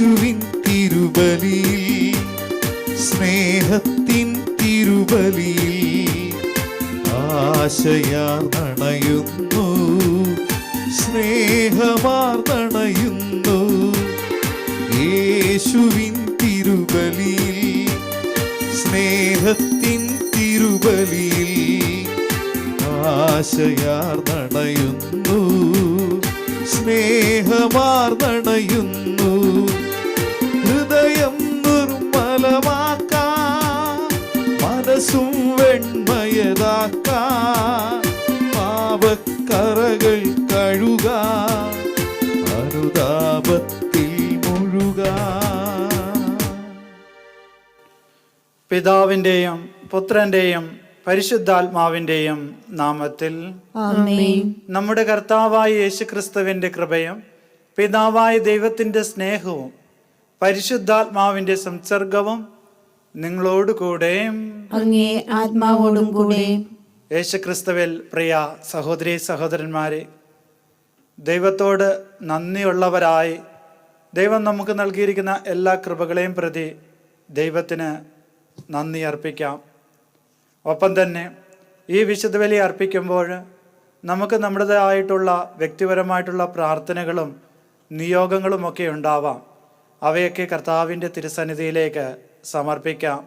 യേശുവിൻ തിരുബലിയിൽ, സ്നേഹത്തിൻ തിരുബലിയിൽ ആശയാർന്നണയുന്നു, സ്നേഹമാർന്നണയുന്നു. യേശുവിൻ തിരുബലിയിൽ, സ്നേഹത്തിൻ തിരുബലിയിൽ ആശയാർന്നണയുന്നു, സ്നേഹമാർന്നണയുന്നു. ഹൃദയം നിർമ്മലമാക്കാൻ, മനസ്സും വെണ്മയതാക്കാൻ, പാപക്കറകൾ കഴുകാൻ, അനുതാപത്തിൽ മുഴുകാൻ. പിതാവിൻ്റെയും പുത്രൻ്റെയും പരിശുദ്ധാത്മാവിൻ്റെയും നാമത്തിൽ ആമേൻ. നമ്മുടെ കർത്താവായ യേശുക്രിസ്തുവിൻ്റെ കൃപയും പിതാവായ ദൈവത്തിൻ്റെ സ്നേഹവും പരിശുദ്ധാത്മാവിൻ്റെ സംസർഗവും നിങ്ങളോട് കൂടെ അങ്ങേ ആത്മാവോടും കൂടെ. യേശുക്രിസ്തുവിൽ പ്രിയ സഹോദരീ സഹോദരന്മാരെ, ദൈവത്തോട് നന്ദിയുള്ളവരായി ദൈവം നമുക്ക് നൽകിയിരിക്കുന്ന എല്ലാ കൃപകളെയും പ്രതി ദൈവത്തിന് നന്ദി അർപ്പിക്കാം. ഒപ്പം തന്നെ ഈ വിശുദ്ധ ബലി അർപ്പിക്കുമ്പോൾ നമുക്ക് നമ്മുടേതായിട്ടുള്ള വ്യക്തിപരമായിട്ടുള്ള പ്രാർത്ഥനകളും നിയോഗങ്ങളുമൊക്കെ ഉണ്ടാവാം. അവയൊക്കെ കർത്താവിൻ്റെ തിരുസന്നിധിയിലേക്ക് സമർപ്പിക്കാം.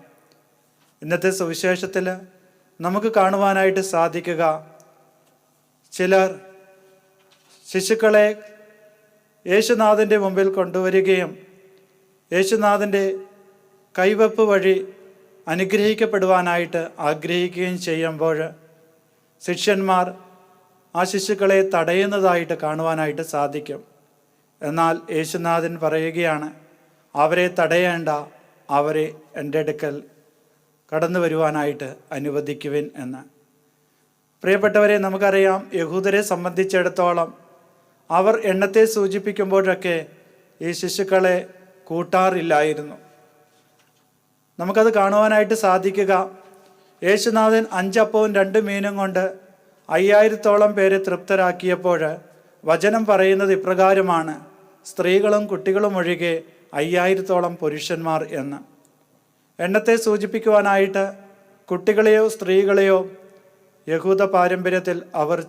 ഇന്നത്തെ സുവിശേഷത്തിൽ നമുക്ക് കാണുവാനായിട്ട് സാധിക്കുക, ചിലർ ശിശുക്കളെ യേശുനാഥൻ്റെ മുമ്പിൽ കൊണ്ടുവരികയും യേശുനാഥൻ്റെ കൈവപ്പ് വഴി അനുഗ്രഹിക്കപ്പെടുവാനായിട്ട് ആഗ്രഹിക്കുകയും ചെയ്യുമ്പോൾ ശിഷ്യന്മാർ ആ ശിശുക്കളെ തടയുന്നതായിട്ട് കാണുവാനായിട്ട് സാധിക്കും. എന്നാൽ യേശുനാഥൻ പറയുകയാണ്, അവരെ തടയേണ്ട, അവരെ എൻ്റെ അടുക്കൽ കടന്നു വരുവാനായിട്ട് അനുവദിക്കുവിൻ എന്ന്. പ്രിയപ്പെട്ടവരെ, നമുക്കറിയാം, യഹൂദരെ സംബന്ധിച്ചിടത്തോളം അവർ എണ്ണത്തെ സൂചിപ്പിക്കുമ്പോഴൊക്കെ ഈ ശിശുക്കളെ കൂട്ടാറില്ലായിരുന്നു. നമുക്കത് കാണുവാനായിട്ട് സാധിക്കുക. യേശുനാഥൻ 5 അപ്പവും 2 മീനും കൊണ്ട് 5000-ഓളം പേരെ തൃപ്തരാക്കിയപ്പോൾ വചനം പറയുന്നത് ഇപ്രകാരമാണ്: സ്ത്രീകളും കുട്ടികളും ഒഴികെ 5000-ഓളം പുരുഷന്മാർ എന്ന്. എണ്ണത്തെ സൂചിപ്പിക്കുവാനായിട്ട് കുട്ടികളെയോ സ്ത്രീകളെയോ യഹൂദ പാരമ്പര്യത്തിൽ അവർ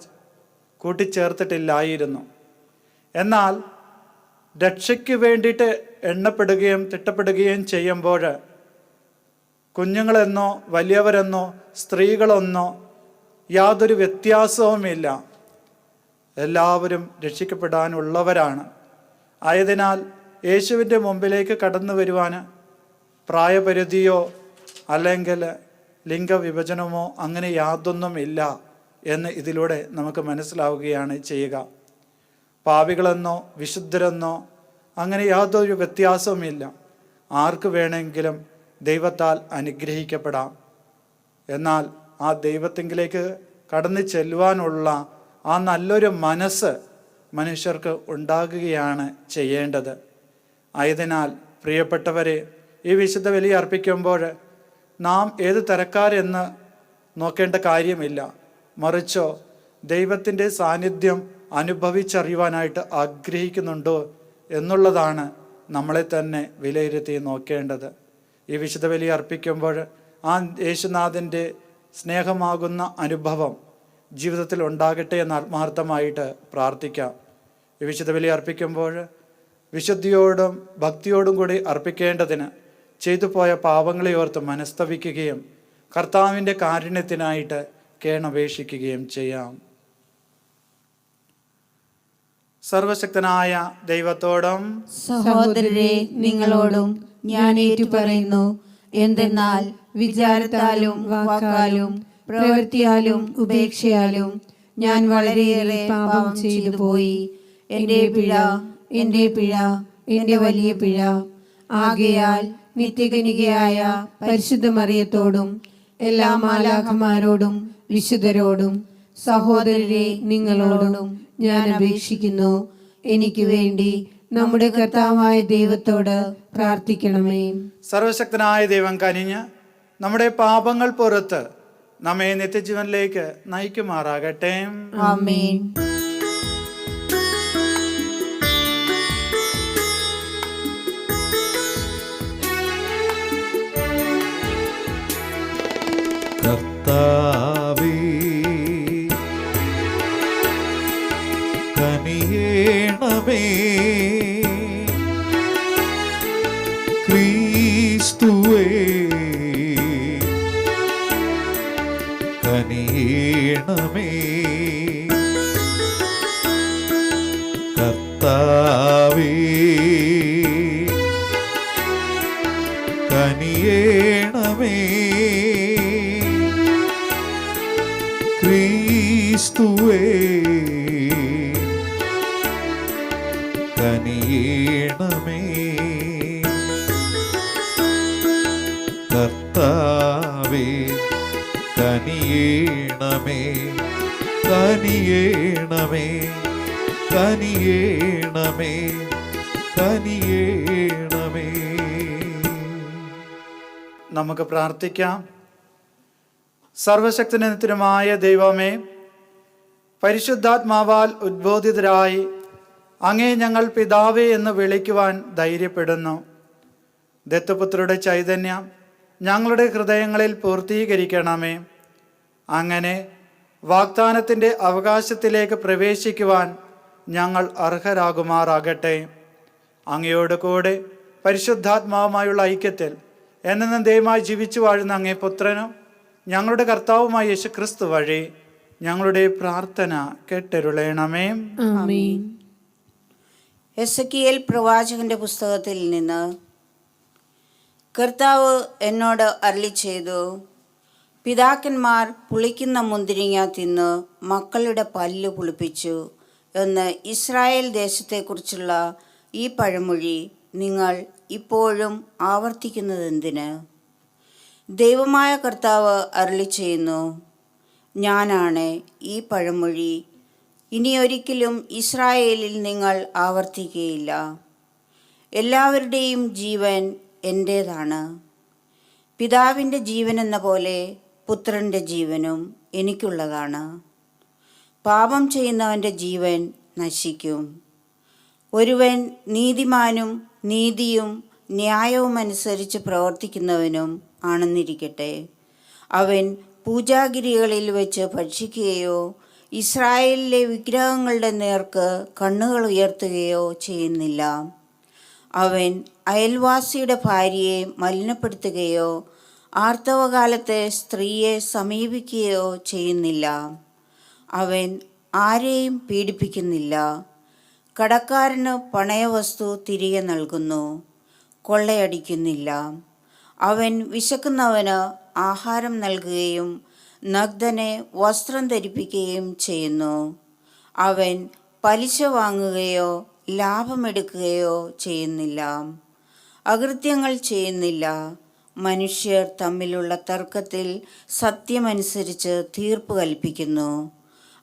കൂട്ടിച്ചേർത്തിട്ടില്ലായിരുന്നു. എന്നാൽ രക്ഷയ്ക്ക് വേണ്ടിയിട്ട് എണ്ണപ്പെടുകയും തിട്ടപ്പെടുകയും ചെയ്യുമ്പോൾ കുഞ്ഞുങ്ങളെന്നോ വലിയവരെന്നോ സ്ത്രീകളെന്നോ യാതൊരു വ്യത്യാസവുമില്ല, എല്ലാവരും രക്ഷിക്കപ്പെടാനുള്ളവരാണ്. ആയതിനാൽ യേശുവിൻ്റെ മുമ്പിലേക്ക് കടന്നു വരുവാൻ പ്രായപരിധിയോ അല്ലെങ്കിൽ ലിംഗവിഭജനമോ അങ്ങനെ യാതൊന്നുമില്ല എന്ന് ഇതിലൂടെ നമുക്ക് മനസ്സിലാവുകയാണ് ചെയ്യുക. പാപികളെന്നോ വിശുദ്ധരെന്നോ അങ്ങനെ യാതൊരു വ്യത്യാസവുമില്ല. ആർക്ക് വേണമെങ്കിലും ദൈവത്താൽ അനുഗ്രഹിക്കപ്പെടാം. എന്നാൽ ആ ദൈവത്തെങ്കിലേക്ക് കടന്നു ചെല്ലുവാനുള്ള ആ നല്ലൊരു മനസ്സ് മനുഷ്യർക്ക് ഉണ്ടാകുകയാണ് ചെയ്യേണ്ടത്. ആയതിനാൽ പ്രിയപ്പെട്ടവരെ, ഈ വിശുദ്ധ ബലി അർപ്പിക്കുമ്പോൾ നാം ഏത് തരക്കാരെന്ന് നോക്കേണ്ട കാര്യമില്ല. മറിച്ചോ ദൈവത്തിൻ്റെ സാന്നിധ്യം അനുഭവിച്ചറിയുവാനായിട്ട് ആഗ്രഹിക്കുന്നുണ്ടോ എന്നുള്ളതാണ് നമ്മളെ തന്നെ വിലയിരുത്തി നോക്കേണ്ടത്. ഈ വിശുദ്ധ ബലി അർപ്പിക്കുമ്പോൾ ആ യേശുനാഥൻ്റെ സ്നേഹമാകുന്ന അനുഭവം ജീവിതത്തിൽ ഉണ്ടാകട്ടെ എന്ന് ആത്മാർത്ഥമായിട്ട് പ്രാർത്ഥിക്കാം. ഈ വിശുദ്ധ ബലി അർപ്പിക്കുമ്പോൾ വിശുദ്ധിയോടും ഭക്തിയോടും കൂടി അർപ്പിക്കേണ്ടതിന് ചെയ്തു പോയ പാപങ്ങളെ ഓർത്ത് മനസ്തപിക്കുകയും കർത്താവിൻ്റെ കാരുണ്യത്തിനായിട്ട് കേണപേക്ഷിക്കുകയും ചെയ്യാം. സർവശക്തനായ ദൈവത്തോടും സഹോദരരെ നിങ്ങളോടും ഞാൻ ഏറ്റുപറയുന്നു. എന്തെന്നാൽ വിചാരത്താലും വാക്കാലും പ്രവൃത്തിയാലും ഉപേക്ഷയാലും ഞാൻ വളരെയേറെ പാപം ചെയ്തു പോയി. എൻ്റെ പിഴ, എൻ്റെ പിഴ, എൻ്റെ വലിയ പിഴ. ആകയാൽ നിത്യകനികയായ പരിശുദ്ധ മറിയത്തോടും എല്ലാ മാലാഖമാരോടും വിശുദ്ധരോടും സഹോദരരെ നിങ്ങളോടും ഞാൻ അപേക്ഷിക്കുന്നു, എനിക്ക് വേണ്ടി നമ്മുടെ കർത്താവായ ദൈവത്തോട് പ്രാർത്ഥിക്കണമേ. സർവശക്തനായ ദൈവം കനിഞ്ഞ് നമ്മുടെ പാപങ്ങൾ പുറത്ത് നമ്മെ നിത്യജീവനിലേക്ക് നയിക്കുമാറാകട്ടെ. ആമേൻ. കനിയേണമേ ക്രിസ്തുവേ കനിയേണമേ കർത്താവേ കനിയേണമേ ക്രിസ്തുവേ കനിയേണമേ കർത്താവേ കനിയേണമേ കനിയേണമേ കനിയേണമേ കനിയേണമേ. നമുക്ക് പ്രാർത്ഥിക്കാം. സർവശക്തനുമായ ദൈവമേ, പരിശുദ്ധാത്മാവാൽ ഉദ്ബോധിതരായി അങ്ങേ ഞങ്ങൾ പിതാവേ എന്ന് വിളിക്കുവാൻ ധൈര്യപ്പെടുന്നു. ദത്തുപുത്രരുടെ ചൈതന്യം ഞങ്ങളുടെ ഹൃദയങ്ങളിൽ പൂർത്തീകരിക്കണമേ. അങ്ങനെ വാഗ്ദാനത്തിൻ്റെ അവകാശത്തിലേക്ക് പ്രവേശിക്കുവാൻ ഞങ്ങൾ അർഹരാകുമാറാകട്ടെ. അങ്ങയോട് കൂടെ പരിശുദ്ധാത്മാവുമായുള്ള ഐക്യത്തിൽ എന്നെന്നും ദൈവമായി ജീവിച്ചു വാഴുന്ന അങ്ങേ പുത്രനും ഞങ്ങളുടെ കർത്താവുമായ യേശുക്രിസ്തു വഴി ഞങ്ങളുടെ പ്രാർത്ഥന കേട്ടരുളേണമേ. ആമേൻ. എസെക്കിയേൽ പ്രവാചകന്റെ പുസ്തകത്തിൽ നിന്ന്. കർത്താവ് എന്നോട് അരുളിച്ചെയ്തു, പിതാക്കന്മാർ പുളിക്കുന്ന മുന്തിരിങ്ങ തിന്ന് മക്കളുടെ പല്ല് പുളിപ്പിച്ചു എന്ന് ഇസ്രായേൽ ദേശത്തെക്കുറിച്ചുള്ള ഈ പഴമൊഴി നിങ്ങൾ ഇപ്പോഴും ആവർത്തിക്കുന്നതെന്തിന്? ദൈവമായ കർത്താവ് അരുളിച്ചെയ്യുന്നു, ഞാനാണ് ഈ പഴമൊഴി ഇനിയൊരിക്കലും ഇസ്രായേലിൽ നിങ്ങൾ ആവർത്തിക്കുകയില്ല. എല്ലാവരുടെയും ജീവൻ എൻ്റേതാണ്. പിതാവിൻ്റെ ജീവനെന്ന പോലെ പുത്രൻ്റെ ജീവനും എനിക്കുള്ളതാണ്. പാപം ചെയ്യുന്നവൻ്റെ ജീവൻ നശിക്കും. ഒരുവൻ നീതിമാനും നീതിയും ന്യായവും അനുസരിച്ച് പ്രവർത്തിക്കുന്നവനും ആണെന്നിരിക്കട്ടെ. അവൻ പൂജാഗിരികളിൽ വെച്ച് ഭക്ഷിക്കുകയോ ഇസ്രായേലിലെ വിഗ്രഹങ്ങളുടെ നേർക്ക് കണ്ണുകൾ ഉയർത്തുകയോ ചെയ്യുന്നില്ല. അവൻ അയൽവാസിയുടെ ഭാര്യയെ മലിനപ്പെടുത്തുകയോ ആർത്തവകാലത്തെ സ്ത്രീയെ സമീപിക്കുകയോ ചെയ്യുന്നില്ല. അവൻ ആരെയും പീഡിപ്പിക്കുന്നില്ല. കടക്കാരന് പണയവസ്തു തിരികെ നൽകുന്നു, കൊള്ളയടിക്കുന്നില്ല. അവൻ വിശക്കുന്നവന് ആഹാരം നൽകുകയും നഗ്നനെ വസ്ത്രം ധരിപ്പിക്കുകയും ചെയ്യുന്നു. അവൻ പലിശ വാങ്ങുകയോ ലാഭമെടുക്കുകയോ ചെയ്യുന്നില്ല. അകൃത്യങ്ങൾ ചെയ്യുന്നില്ല. മനുഷ്യർ തമ്മിലുള്ള തർക്കത്തിൽ സത്യമനുസരിച്ച് തീർപ്പ് കൽപ്പിക്കുന്നു.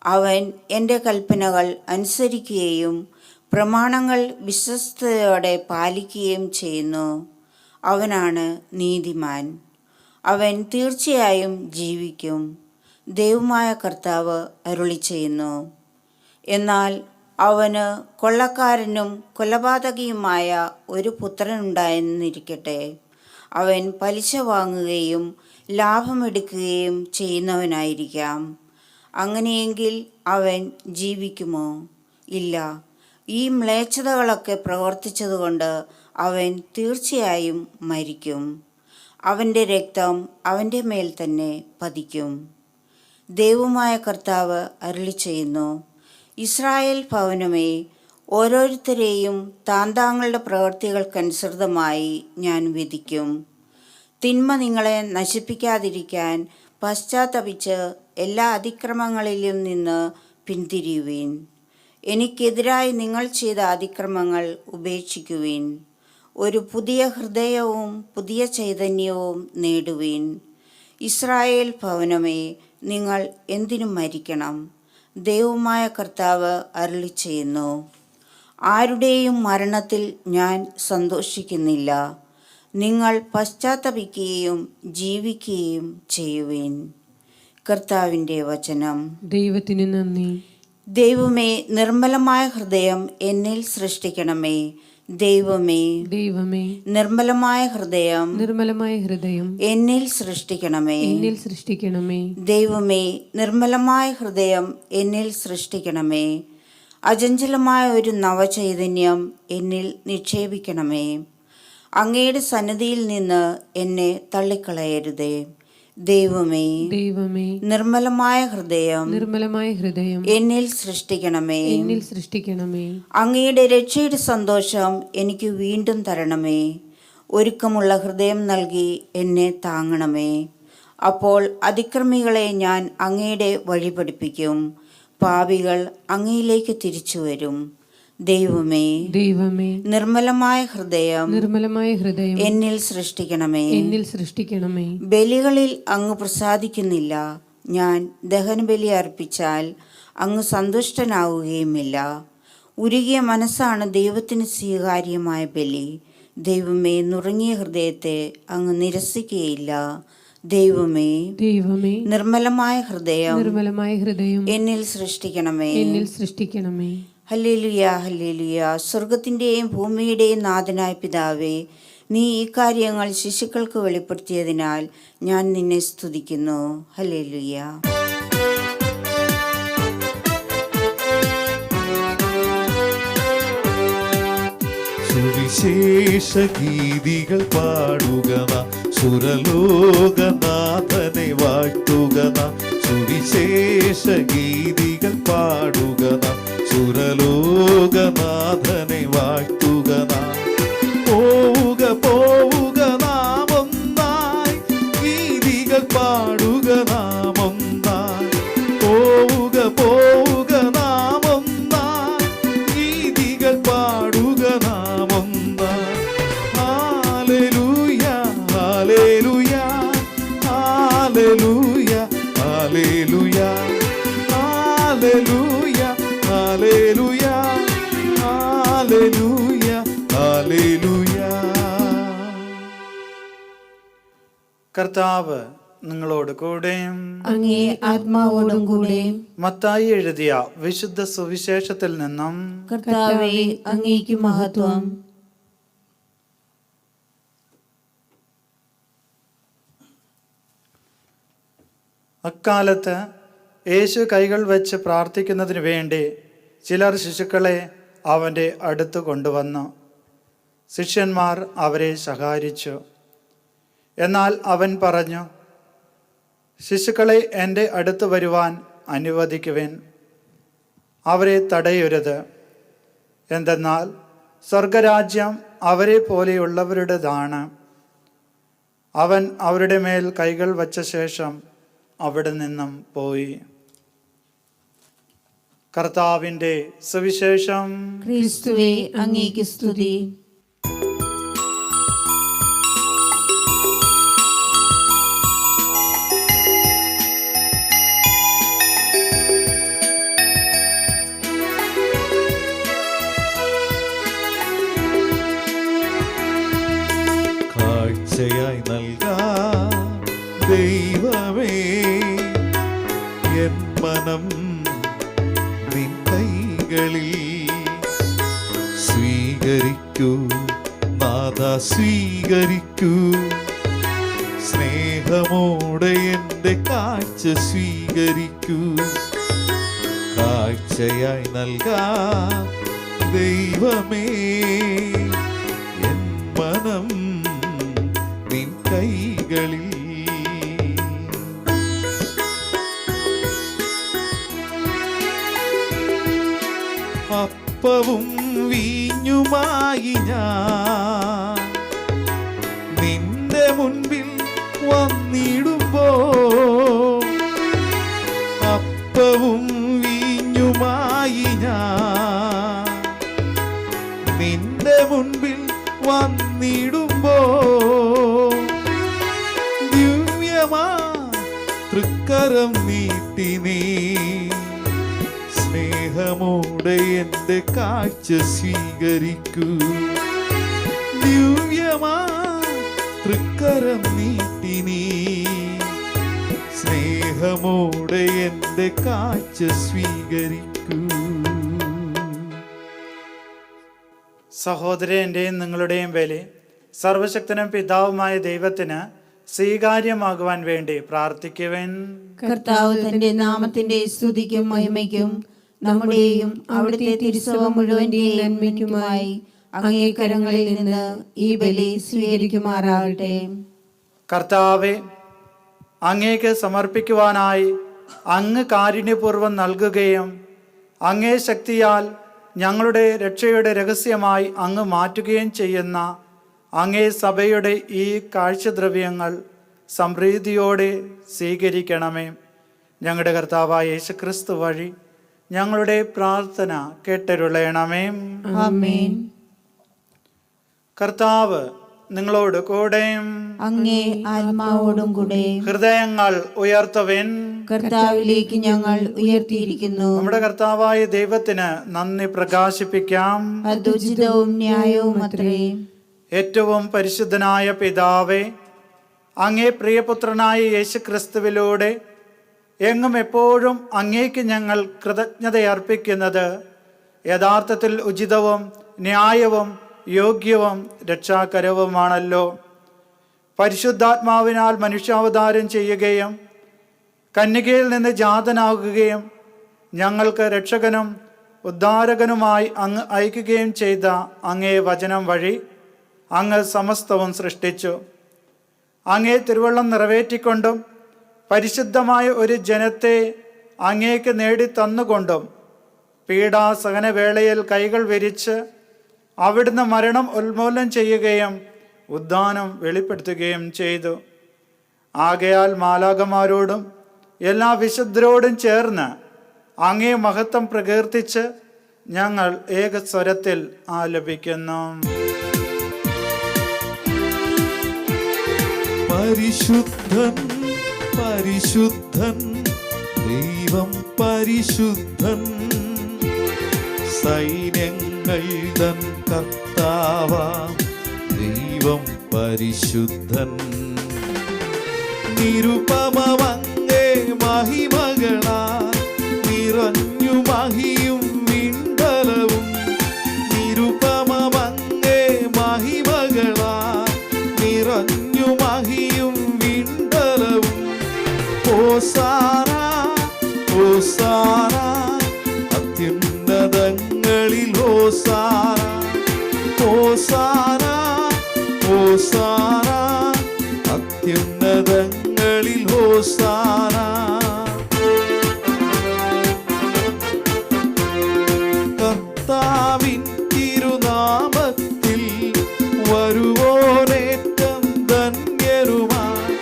അവൻ എൻ്റെ കൽപ്പനകൾ അനുസരിക്കുകയും പ്രമാണങ്ങൾ വിശ്വസ്തയോടെ പാലിക്കുകയും ചെയ്യുന്നു. അവനാണ് നീതിമാൻ. അവൻ തീർച്ചയായും ജീവിക്കും. ദൈവമായ കർത്താവ് അരുളിച്ചെയ്യുന്നു. എന്നാൽ അവന് കൊള്ളക്കാരനും കൊലപാതകിയുമായ ഒരു പുത്രനുണ്ടായെന്നിരിക്കട്ടെ. അവൻ പലിശ വാങ്ങുകയും ലാഭമെടുക്കുകയും ചെയ്യുന്നവനായിരിക്കാം. അങ്ങനെയെങ്കിൽ അവൻ ജീവിക്കുമോ? ഇല്ല. ഈ മ്ലേച്ഛതകളൊക്കെ പ്രവർത്തിച്ചതുകൊണ്ട് അവൻ തീർച്ചയായും മരിക്കും. അവൻ്റെ രക്തം അവൻ്റെ മേൽ തന്നെ പതിക്കും. ദൈവമായ കർത്താവ് അരുളിച്ചെയ്യുന്നു, ഇസ്രായേൽ ഭവനമേ, ഓരോരുത്തരെയും താന്താങ്ങളുടെ പ്രവൃത്തികൾക്കനുസൃതമായി ഞാൻ വിധിക്കും. തിന്മ നിങ്ങളെ നശിപ്പിക്കാതിരിക്കാൻ പശ്ചാത്തപിച്ച് എല്ലാ അതിക്രമങ്ങളിലും നിന്ന് പിന്തിരിയുവിൻ. എനിക്കെതിരായി നിങ്ങൾ ചെയ്ത അതിക്രമങ്ങൾ ഉപേക്ഷിക്കുവിൻ. ഒരു പുതിയ ഹൃദയവും പുതിയ ചൈതന്യവും നേടുവിൻ. ഇസ്രായേൽ ഭവനമേ, നിങ്ങൾ എന്തിനും മരിക്കണം? ദൈവമായ കർത്താവ് അരുളിച്ചെയ്യുന്നു, ആരുടെയും മരണത്തിൽ ഞാൻ സന്തോഷിക്കുന്നില്ല. നിങ്ങൾ പശ്ചാത്തപിക്കുകയും ജീവിക്കുകയും ചെയ്യുവിൻ. കർത്താവിൻ്റെ വചനം. ദൈവത്തിന് നന്ദി. ദൈവമേ, നിർമ്മലമായ ഹൃദയം എന്നിൽ സൃഷ്ടിക്കണമേ. ദൈവമേ, ദൈവമേ, നിർമ്മലമായ ഹൃദയം എന്നിൽ സൃഷ്ടിക്കണമേ. ദൈവമേ, നിർമ്മലമായ ഹൃദയം എന്നിൽ സൃഷ്ടിക്കണമേ. അചഞ്ചലമായ ഒരു നവചൈതന്യം എന്നിൽ നിക്ഷേപിക്കണമേ. അങ്ങയുടെ സന്നിധിയിൽ നിന്ന് എന്നെ തള്ളിക്കളയരുതേ. ദൈവമേ, ദൈവമേ, നിർമ്മലമായ ഹൃദയം എന്നിൽ സൃഷ്ടിക്കണമേ. അങ്ങയുടെ രക്ഷയുടെ സന്തോഷം എനിക്ക് വീണ്ടും തരണമേ. ഒരുക്കമുള്ള ഹൃദയം നൽകി എന്നെ താങ്ങണമേ. അപ്പോൾ അതിക്രമികളെ ഞാൻ അങ്ങയുടെ വഴി പഠിപ്പിക്കും. പാപികൾ അങ്ങയിലേക്ക് തിരിച്ചു വരും. ദൈവമേ, നിർമ്മലമായ ഹൃദയം എന്നിൽ സൃഷ്ടിക്കണമേ. ബലികളിൽ അങ്ങ് പ്രസാദിക്കുന്നില്ല. ഞാൻ ദഹനബലി അർപ്പിച്ചാൽ അങ്ങ് സന്തുഷ്ടനാവുകയുമില്ല. ഉരുകിയ മനസ്സാണ് ദൈവത്തിന് സ്വീകാര്യമായ ബലി. ദൈവമേ, നുറുങ്ങിയ ഹൃദയത്തെ അങ്ങ് നിരസിക്കുകയില്ല. ദൈവമേ, നിർമ്മലമായ ഹൃദയം എന്നിൽ സൃഷ്ടിക്കണമേ. Hallelujah, hallelujah. സ്വർഗത്തിൻ്റെയും ഭൂമിയുടെയും നാഥനായ പിതാവേ, നീ ഈ കാര്യങ്ങൾ ശിശുക്കൾക്ക് വെളിപ്പെടുത്തിയതിനാൽ ഞാൻ നിന്നെ സ്തുതിക്കുന്നു. ഹല്ലേലൂയ. സുവിശേഷ ഗീതികൾ പാടുക നാം, സുരലോകനാഥനെ വാഴ്ത്തുക നാം. സുവിശേഷ ഗീതികൾ പാടുക നാം, സുരലോകനാഥനെ വാഴ്ത്തുക നാം. പോവുക പോവുക നാം ഒന്നായി, ഗീതികൾ പാടുക നാം ഒന്നായി. പോവുക പോവുക നാം ഒന്നായി, ഗീതികൾ പാടുക നാം ഒന്നായി. Hallelujah, hallelujah, hallelujah, hallelujah, hallelujah, hallelujah, hallelujah, hallelujah. കർത്താവ് നിങ്ങളോട് കൂടെയും അങ്ങേ ആത്മാവോടും കൂടെ. മത്തായി എഴുതിയ വിശുദ്ധ സുവിശേഷത്തിൽ നിന്നും കർത്താവേ, അങ്ങേക്ക് മഹത്വം. അക്കാലത്ത് യേശു കൈകൾ വെച്ച് പ്രാർത്ഥിക്കുന്നതിന് വേണ്ടി ചിലർ ശിശുക്കളെ അവൻ്റെ അടുത്ത് കൊണ്ടുവന്നു. ശിഷ്യന്മാർ അവരെ ശകാരിച്ചു. എന്നാൽ അവൻ പറഞ്ഞു, ശിശുക്കളെ എൻ്റെ അടുത്ത് വരുവാൻ അനുവദിക്കുവിൻ, അവരെ തടയരുത്. എന്തെന്നാൽ സ്വർഗരാജ്യം അവരെ പോലെയുള്ളവരുടേതാണ്. അവൻ അവരുടെ മേൽ കൈകൾ വച്ച ശേഷം അവിടെ നിന്നും പോയി. കർത്താവിൻ്റെ സുവിശേഷം. ക്രിസ്തുവേ, അങ്ങേക്ക് സ്തുതി. കാഴ്ചയായി നൽകാം ദൈവമേ, എൻ മനം നിൻ കൈകളിൽ. സ്വീകരിക്കൂ നാഥ, സ്വീകരിക്കൂ. സ്നേഹമോടെ എൻ്റെ കാഴ്ച സ്വീകരിക്കൂ. കാഴ്ചയായി നൽകാം ദൈവമേ, എൻ മനം നിൻ കൈകളിൽ. അപ്പവും വീഞ്ഞുമായി ഞാൻ നിന്റെ മുൻപിൽ വന്നിടുമ്പോൾ, അപ്പവും വീഞ്ഞുമായി ഞാൻ നിന്റെ മുൻപിൽ വന്നിടുമ്പോൾ, ദിവ്യമാ തൃക്കരം നീട്ടി നീ സ്നേഹമോടെ എൻ്റെ കാഴ്ച സ്വീകരിക്കൂ. ദിവ്യമാ തൃക്കരം നീട്ടി നീ സ്നേഹമോടെ എൻ്റെ കാഴ്ച സ്വീകരിക്കൂ. സഹോദരൻ്റെയും നിങ്ങളുടെയും ബലി സർവശക്തനും പിതാവുമായ ദൈവത്തിന് സ്വീകാര്യമാകുവാൻ വേണ്ടി പ്രാർത്ഥിക്കുവാൻ. കർത്താവ് തന്റെ നാമത്തിന്റെ സ്തുതിക്കും മഹിമയ്ക്കും നമ്മുടെയും അവിടുത്തെ തിരുസഭ മുഴുവന്റെയും നന്മയ്ക്കുമായി അങ്ങേ കരങ്ങളിൽ നിന്ന് ഈ ബലി സ്വീകരിക്കുമാറാകട്ടെ. കർത്താവെ, അങ്ങേക്ക് സമർപ്പിക്കുവാനായി അങ്ങ് കാരുണ്യപൂർവ്വം നൽകുകയും അങ്ങേ ശക്തിയാൽ ഞങ്ങളുടെ രക്ഷയുടെ രഹസ്യമായി അങ്ങ് മാറ്റുകയും ചെയ്യുന്ന അങ്ങേ സഭയുടെ ഈ കാഴ്ചദ്രവ്യങ്ങൾ സമൃദ്ധിയോടെ സ്വീകരിക്കണമേ. ഞങ്ങളുടെ കർത്താവായ യേശുക്രിസ്തു വഴി ഞങ്ങളുടെ പ്രാർത്ഥന കേട്ടരുളയണമേ. ആമേൻ. കർത്താവ് നിങ്ങളോട് കൂടെ, അങ്ങേ ആത്മാവോടും കൂടെ. ഹൃദയങ്ങൾ ഉയർത്തുവിൻ. കർത്താവിലേക്ക് ഞങ്ങൾ ഉയർത്തിയിരിക്കുന്നു. നമ്മുടെ കർത്താവായ ദൈവത്തിന് നന്ദി പ്രകാശിപ്പിക്കാം. അത് ഉചിതവും ന്യായവും അത്രേ. ഏറ്റവും പരിശുദ്ധനായ പിതാവേ, അങ്ങേ പ്രിയപുത്രനായ യേശുക്രിസ്തുവിലൂടെ എങ്ങും എപ്പോഴും അങ്ങേക്ക് ഞങ്ങൾ കൃതജ്ഞതയർപ്പിക്കുന്നത് യഥാർത്ഥത്തിൽ ഉചിതവും ന്യായവും യോഗ്യവും രക്ഷാകരവുമാണല്ലോ. പരിശുദ്ധാത്മാവിനാൽ മനുഷ്യാവതാരം ചെയ്യുകയും കന്യകയിൽ നിന്ന് ജാതനാകുകയും ഞങ്ങൾക്ക് രക്ഷകനും ഉദ്ധാരകനുമായി അങ്ങ് അയക്കുകയും ചെയ്ത അങ്ങേ വചനം വഴി അങ്ങ് സമസ്തവും സൃഷ്ടിച്ചു. അങ്ങേ തിരുവള്ളം നിറവേറ്റിക്കൊണ്ടും പരിശുദ്ധമായ ഒരു ജനത്തെ അങ്ങേക്ക് നേടിത്തന്നുകൊണ്ടും പീഡാസഹനവേളയിൽ കൈകൾ വിരിച്ച് അവിടുന്ന് മരണം ഉന്മൂലനം ചെയ്യുകയും ഉദ്ധാനം വെളിപ്പെടുത്തുകയും ചെയ്തു. ആകയാൽ മാലാഖമാരോടും എല്ലാ വിശുദ്ധരോടും ചേർന്ന് അങ്ങേ മഹത്വം പ്രകീർത്തിച്ച് ഞങ്ങൾ ഏകസ്വരത്തിൽ ആലപിക്കുന്നു. പരിശുദ്ധൻ പരിശുദ്ധൻ ദൈവം പരിശുദ്ധൻ, സൈന്യങ്ങൾ തൻ കർത്താവാം ദൈവം പരിശുദ്ധൻ. നിരുപമമങ്ങേ മഹിമകളാൽ നിറഞ്ഞു മഹിയും വിണ്ടലവും. നിരുപമമങ്ങേ മഹിമകളാൽ നിറഞ്ഞു മഹിയും വിണ്ടലവും. ഹോസാന ഹോസാന അത്യുന്നതങ്ങളിൽ ഹോസാന. ഹോസാന ഹോസാന അത്യുന്നതങ്ങളിൽ ഹോസാന. കർത്താവിൻ തിരുനാമത്തിൽ വരുവോനേറ്റം ധന്യരുമായി.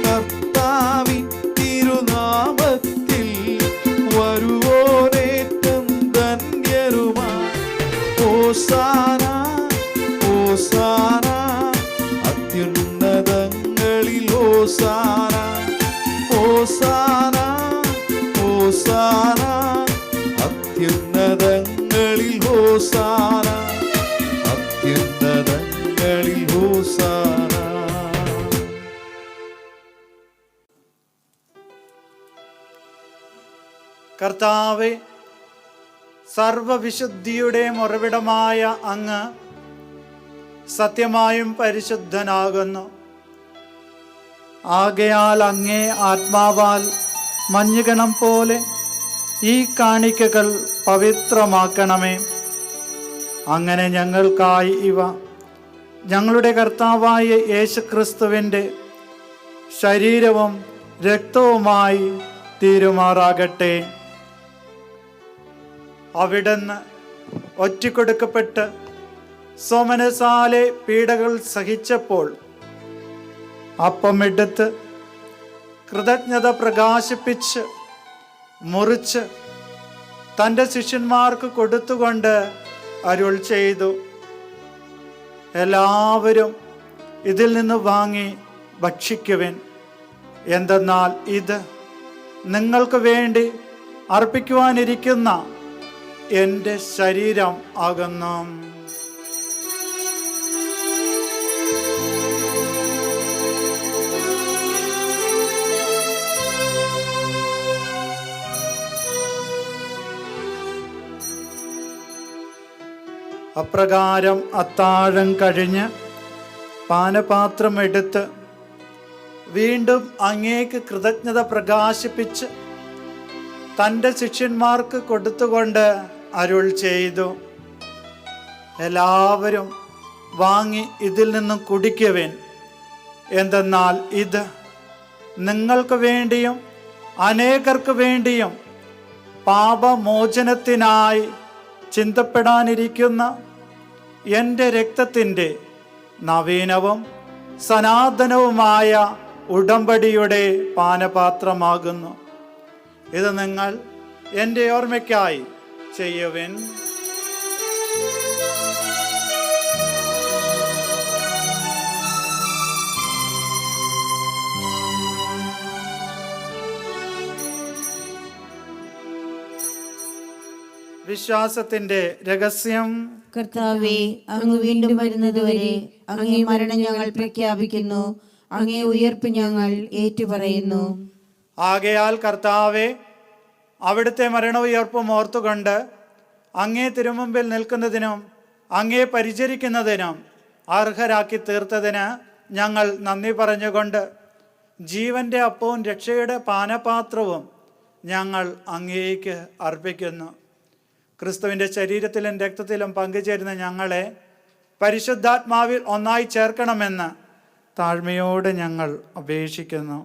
കർത്താവിൻ തിരുനാമത്തിൽ വരുവോനേറ്റം ധന്യരുമായി. ഹോസാന ഹോസാന അത്യുന്നതങ്ങളിൽ ഹോസാന. ഹോസാന ഹോസാന അത്യുന്നതങ്ങളിൽ ഹോസാന. അത്യുന്നതങ്ങളിൽ ഹോസാന. കർത്താവെ, സർവവിശുദ്ധിയുടെ ഉറവിടമായ അങ്ങ് സത്യമായും പരിശുദ്ധനാകുന്നു. ആകയാൽ അങ്ങേ ആത്മാവാൽ മഞ്ഞുകണം പോലെ ഈ കാണിക്കകൾ പവിത്രമാക്കണമേ. അങ്ങനെ ഞങ്ങൾക്കായി ഇവ ഞങ്ങളുടെ കർത്താവായ യേശുക്രിസ്തുവിൻ്റെ ശരീരവും രക്തവുമായി തീരുമാറാകട്ടെ. അവിടുന്ന് ഒറ്റിക്കൊടുക്കപ്പെട്ട് സോമനസാലെ പീഡകൾ സഹിച്ചപ്പോൾ അപ്പമെടുത്ത് കൃതജ്ഞത പ്രകാശിപ്പിച്ച് മുറിച്ച് തൻ്റെ ശിഷ്യന്മാർക്ക് കൊടുത്തുകൊണ്ട് അരുൾ ചെയ്തു, എല്ലാവരും ഇതിൽ നിന്ന് വാങ്ങി ഭക്ഷിക്കുവിൻ. എന്തെന്നാൽ ഇത് നിങ്ങൾക്ക് വേണ്ടി അർപ്പിക്കുവാനിരിക്കുന്ന എൻ്റെ ശരീരം ആകുന്നു. അപ്രകാരം അത്താഴം കഴിഞ്ഞ് പാനപാത്രം എടുത്ത് വീണ്ടും അങ്ങേക്ക് കൃതജ്ഞത പ്രകാശിപ്പിച്ച് തൻ്റെ ശിഷ്യന്മാർക്ക് കൊടുത്തുകൊണ്ട് അരുൾ ചെയ്തു, എല്ലാവരും വാങ്ങി ഇതിൽ നിന്നും കുടിക്കുവിൻ. എന്തെന്നാൽ ഇത് നിങ്ങൾക്ക് വേണ്ടിയും അനേകർക്ക് വേണ്ടിയും പാപമോചനത്തിനായി ചിന്തപ്പെടാനിരിക്കുന്ന എൻ്റെ രക്തത്തിൻ്റെ നവീനവും സനാതനവുമായ ഉടമ്പടിയുടെ പാനപാത്രമാകുന്നു. ഇത് നിങ്ങൾ എൻ്റെ ഓർമ്മയ്ക്കായി ചെയ്യുവിൻ. വിശ്വാസത്തിന്റെ രഹസ്യം. കർത്താവേ, അങ്ങ് വീണ്ടും വരുന്നതുവരെ അങ്ങേ മരണം ഞങ്ങൾ പ്രഖ്യാപിക്കുന്നു, അങ്ങേ ഉയർപ്പ് ഞങ്ങൾ ഏറ്റുപറയുന്നു. ആകയാൽ കർത്താവേ, അവിടുത്തെ മരണവുയർപ്പും ഓർത്തുകൊണ്ട് അങ്ങേ തിരുമുമ്പിൽ നിൽക്കുന്നതിനും അങ്ങേ പരിചരിക്കുന്നതിനും അർഹരാക്കി തീർത്തതിന് ഞങ്ങൾ നന്ദി പറഞ്ഞുകൊണ്ട് ജീവന്റെ അപ്പവും രക്ഷയുടെ പാനപാത്രവും ഞങ്ങൾ അങ്ങേക്ക് അർപ്പിക്കുന്നു. ക്രിസ്തുവിൻ്റെ ശരീരത്തിലും രക്തത്തിലും പങ്കുചേരുന്ന ഞങ്ങളെ പരിശുദ്ധാത്മാവിൽ ഒന്നായി ചേർക്കണമെന്ന് താഴ്മയോട് ഞങ്ങൾ അപേക്ഷിക്കുന്നു.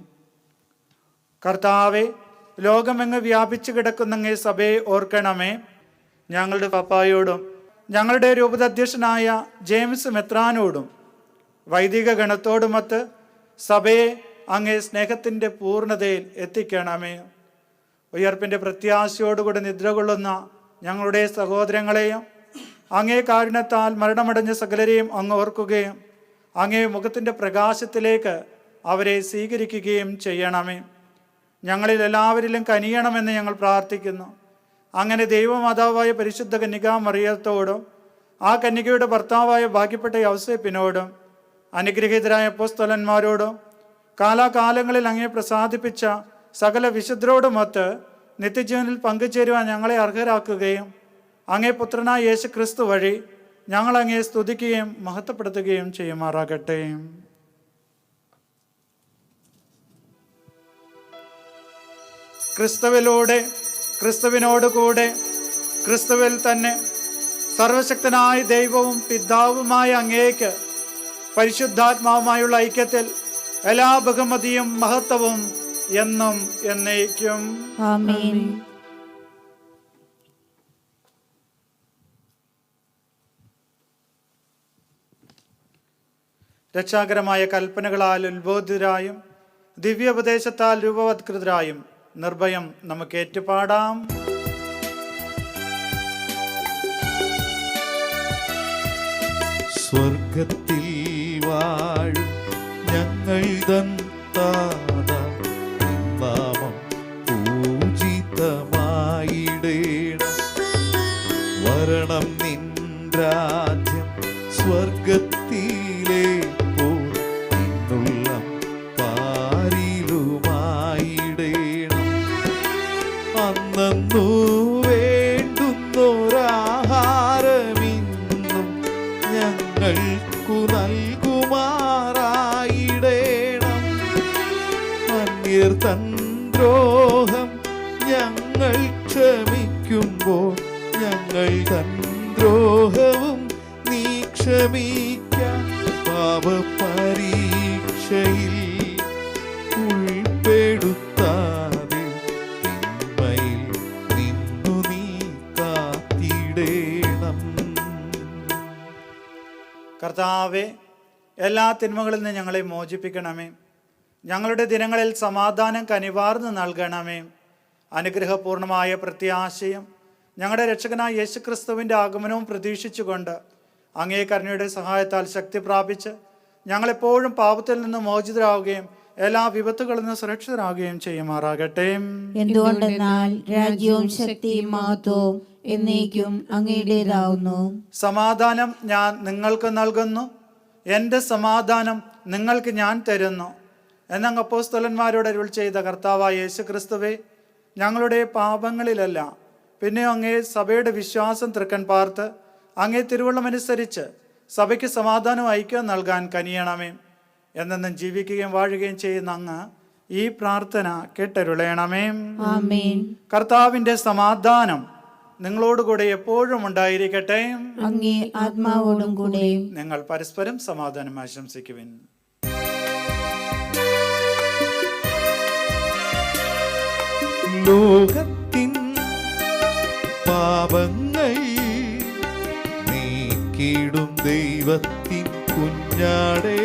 കർത്താവെ, ലോകമെങ്ങ് വ്യാപിച്ചു കിടക്കുന്ന അങ്ങേ സഭയെ ഓർക്കണമേ. ഞങ്ങളുടെ പപ്പായോടും ഞങ്ങളുടെ രൂപതാധ്യക്ഷനായ ജെയിംസ് മെത്രാനോടും വൈദിക ഗണത്തോടുമൊത്ത് സഭയെ അങ്ങേ സ്നേഹത്തിൻ്റെ പൂർണ്ണതയിൽ എത്തിക്കണമേ. ഉയർപ്പിൻ്റെ പ്രത്യാശയോടുകൂടി നിദ്ര കൊള്ളുന്ന ഞങ്ങളുടെ സഹോദരങ്ങളെയും അങ്ങേ കാരുണ്യത്താൽ മരണമടഞ്ഞ സകലരെയും അങ്ങ് ഓർക്കുകയും അങ്ങേ മുഖത്തിൻ്റെ പ്രകാശത്തിലേക്ക് അവരെ സ്വീകരിക്കുകയും ചെയ്യണമേ. ഞങ്ങളിൽ എല്ലാവരിലും കനിയണമെന്ന് ഞങ്ങൾ പ്രാർത്ഥിക്കുന്നു. അങ്ങനെ ദൈവമാതാവായ പരിശുദ്ധ കന്യകാ മറിയത്തോടും ആ കന്യകയുടെ ഭർത്താവായ ഭാഗ്യപ്പെട്ട യൗസേപ്പിനോടും അനുഗ്രഹീതരായ അപ്പോസ്തലന്മാരോടും കാലാകാലങ്ങളിൽ അങ്ങേ പ്രസാദിപ്പിച്ച സകല വിശുദ്ധരോടുമൊത്ത് നിത്യജീവനിൽ പങ്കുചേരുവാൻ ഞങ്ങളെ അർഹരാക്കുകയും അങ്ങേ പുത്രനായ യേശു ക്രിസ്തു വഴി ഞങ്ങൾ അങ്ങേ സ്തുതിക്കുകയും മഹത്വപ്പെടുത്തുകയും ചെയ്യുമാറാകട്ടെ. ക്രിസ്തുവിലൂടെ, ക്രിസ്തുവിനോടുകൂടെ, ക്രിസ്തുവിൽ തന്നെ സർവശക്തനായ ദൈവവും പിതാവുമായ അങ്ങേക്ക് പരിശുദ്ധാത്മാവുമായുള്ള ഐക്യത്തിൽ എല്ലാ ബഹുമതിയും മഹത്വവും എന്നും എന്നേക്കും. ആമേൻ. രക്ഷാകരമായ കൽപ്പനകളാൽ ഉത്ബോധിതരായും ദിവ്യോപദേശത്താൽ രൂപവത്കൃതരായും നിർഭയം നമുക്ക് ഏറ്റുപാടാം. സ്വർഗത്തിൽ വാഴും ഞങ്ങൾ തൻ താതാ, നിൻ നാമം പൂജിതമായിടേണം. വരണം നിൻ രാജ്യം സ്വർഗത്തിലെ പോൽ നിന്നുള്ള പാരിലുമായിടേണം. അന്നു വേണ്ടുന്നൊരാഹാരമിന്നും ഞങ്ങൾക്കു നൽകുമാറായിടേണം. അന്യർ തൻ ദ്രോഹം ഞങ്ങൾ ക്ഷമിക്കുമ്പോൾ ഞങ്ങൾ തൻ ദ്രോഹവും നീ ക്ഷമിക്കാം. പാപപരീക്ഷയിൽ ഉൾപ്പെടുത്താതെ തിന്മയിൽ നിന്നു നീ കാത്തിടേണം. കർത്താവെ, എല്ലാ തിന്മകളിൽ നിന്ന് ഞങ്ങളെ മോചിപ്പിക്കണമേ. ഞങ്ങളുടെ ദിനങ്ങളിൽ സമാധാനം കനിവാർന്ന് നൽകണമേ. അനുഗ്രഹപൂർണമായ പ്രത്യാശയും ഞങ്ങളുടെ രക്ഷകനായ യേശുക്രിസ്തുവിൻ്റെ ആഗമനവും പ്രതീക്ഷിച്ചുകൊണ്ട് അങ്ങേ കരുണയുടെ സഹായത്താൽ ശക്തി പ്രാപിച്ച് ഞങ്ങളെപ്പോഴും പാപത്തിൽ നിന്ന് മോചിതരാകുകയും എല്ലാ വിപത്തുകളിൽ നിന്ന് സുരക്ഷിതരാകുകയും ചെയ്യുമാറാകട്ടെ. എന്തുകൊണ്ടെന്നാൽ രാജ്യവും ശക്തിയും മഹത്വവും എന്നേക്കും അങ്ങയുടേതാവുന്നു. സമാധാനം ഞാൻ നിങ്ങൾക്ക് നൽകുന്നു, എൻ്റെ സമാധാനം നിങ്ങൾക്ക് ഞാൻ തരുന്നു എന്നങ്ങ് അപ്പോസ്തലന്മാരോട് അരുൾ ചെയ്ത കർത്താവായ യേശു ക്രിസ്തുവേ, ഞങ്ങളുടെ പാപങ്ങളിലല്ല പിന്നെ അങ്ങേ സഭയുടെ വിശ്വാസം തൃക്കൺ പാർത്ത് അങ്ങേ തിരുവള്ളമനുസരിച്ച് സഭയ്ക്ക് സമാധാനവും ഐക്യവും നൽകാൻ കനിയണമേ. എന്നെന്നും ജീവിക്കുകയും വാഴുകയും ചെയ്യുന്ന അങ്ങ് ഈ പ്രാർത്ഥന കേട്ടരുളേണമേ. ആമേൻ. കർത്താവിന്റെ സമാധാനം നിങ്ങളോടുകൂടെ എപ്പോഴും ഉണ്ടായിരിക്കട്ടെ. അങ്ങേ ആത്മാവോടും കൂടെ. നിങ്ങൾ പരസ്പരം സമാധാനം ആശംസിക്കുവിൻ. ലോകത്തിൻ പാപങ്ങൾ നീക്കിടും ദൈവത്തിൻ കുഞ്ഞാടേ,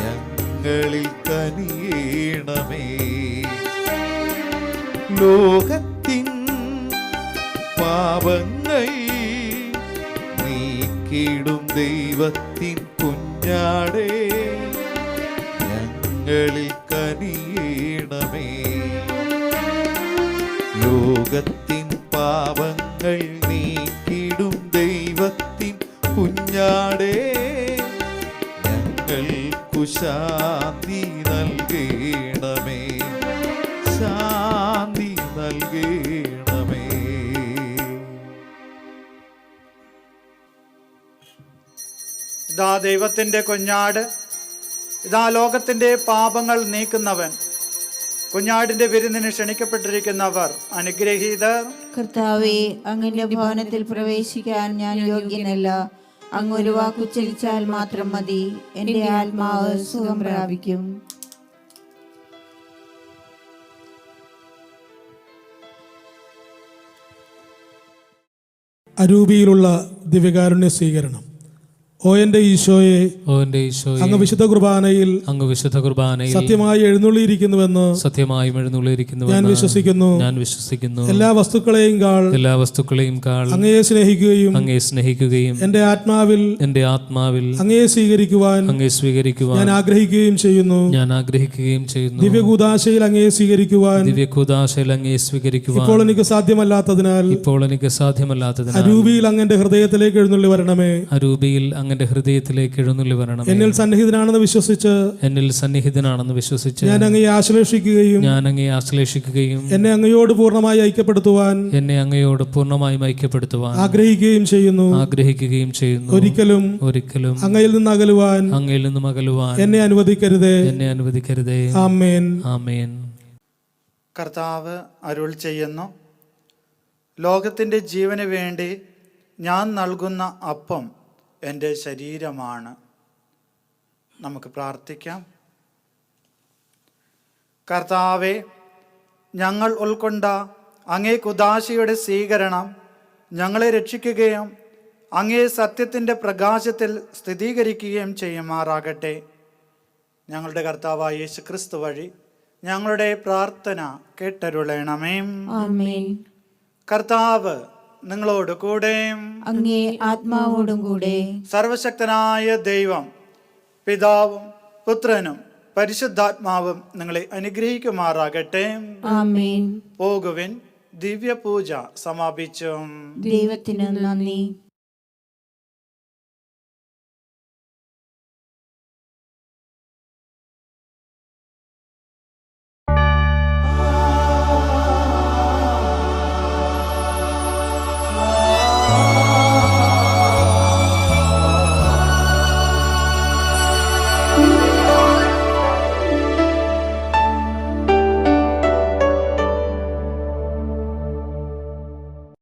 ഞങ്ങളിൽ കനിയേണമേ. ലോകത്തിൻ പാപങ്ങൾ നീക്കിടും ദൈവത്തിൻ കുഞ്ഞാടേ, ഞങ്ങളിൽ കനിയേണമേ. ലോകത്തിൻ പാപങ്ങൾ നീക്കിടും ദൈവത്തിൻ കുഞ്ഞാടേ, ഞങ്ങൾക്കു ശാന്തി നൽകേണമേ, ശാന്തി നൽകേണമേ. ഇതാ ദൈവത്തിന്റെ കുഞ്ഞാട്, ഇതാ ലോകത്തിന്റെ പാപങ്ങൾ നീക്കുന്നവൻ. കുഞ്ഞാടിന്റെ വിരുന്നിന് ക്ഷണിക്കപ്പെട്ടിരിക്കുന്നവർ അനുഗ്രഹീതർ. കർത്താവേ, അങ്ങന്റെ ഭവനത്തിൽ പ്രവേശിക്കാൻ ഞാൻ യോഗ്യനല്ല. അങ്ങ് ഒരു വാക്കുച്ചരിച്ചാൽ മാത്രം മതി, എന്റെ ആത്മാവ് സുഖം പ്രാപിക്കും. അരൂപിയിലുള്ള ദിവ്യകാരുണ്യ സ്വീകരണം. ഓ എന്റെ ഈശോയെ, അങ്ങ് വിശുദ്ധ കുർബാനയിൽ സത്യമായി എഴുന്നള്ളിയിരിക്കുന്നുവെന്ന് ഞാൻ വിശ്വസിക്കുന്നു. എല്ലാ വസ്തുക്കളെയും കാൾ അങ്ങയെ സ്നേഹിക്കുകയും എന്റെ ആത്മാവിൽ അങ്ങയെ സ്വീകരിക്കുവാൻ ഞാൻ ആഗ്രഹിക്കുകയും ചെയ്യുന്നു. ദിവ്യകൂദാശയിൽ അങ്ങയെ സ്വീകരിക്കുവാൻ ഇപ്പോൾ എനിക്ക് സാധ്യമല്ലാത്തതിനാൽ അരൂപിയിൽ അങ്ങന്റെ ഹൃദയത്തിലേക്ക് എഴുന്നള്ളി വരണമേ. അങ്ങന്റെ ഹൃദയത്തിലേക്ക് എഴുന്നള്ളി വരണം. എന്നിൽ സന്നിഹിതനാണെന്ന് വിശ്വസിച്ച് ഞാൻ അങ്ങയെ ആശ്ലേഷിക്കുകയും എന്നെ അങ്ങയോട് പൂർണ്ണമായി ഐക്യപ്പെടുത്തുവാൻ ആഗ്രഹിക്കുകയും ചെയ്യുന്നു. ഒരിക്കലും അങ്ങയിൽ നിന്ന് അകലുവാൻ എന്നെ അനുവദിക്കരുതേ. ആമേൻ. കർത്താവ് അരുൾ ചെയ്യുന്നു, ലോകത്തിന്റെ ജീവന് വേണ്ടി ഞാൻ നൽകുന്ന അപ്പം എൻ്റെ ശരീരമാണ്. നമുക്ക് പ്രാർത്ഥിക്കാം. കർത്താവെ, ഞങ്ങൾ ഉൾക്കൊണ്ട അങ്ങേ കുദാശയുടെ സ്വീകരണം ഞങ്ങളെ രക്ഷിക്കുകയും അങ്ങേ സത്യത്തിൻ്റെ പ്രകാശത്തിൽ സ്ഥിരീകരിക്കുകയും ചെയ്യുമാറാകട്ടെ. ഞങ്ങളുടെ കർത്താവായ യേശുക്രിസ്തു വഴി ഞങ്ങളുടെ പ്രാർത്ഥന കേട്ടരുളേണമേ. ആമേൻ. കർത്താവ് നിങ്ങളോട് കൂടെ, അങ്ങേ ആത്മാവോടും കൂടെ. സർവശക്തനായ ദൈവം പിതാവും പുത്രനും പരിശുദ്ധാത്മാവും നിങ്ങളെ അനുഗ്രഹിക്കുമാറാകട്ടെ. ആമേൻ. പോകുവിൻ, ദിവ്യപൂജ സമാപിച്ചു. ദൈവത്തിന് നന്ദി.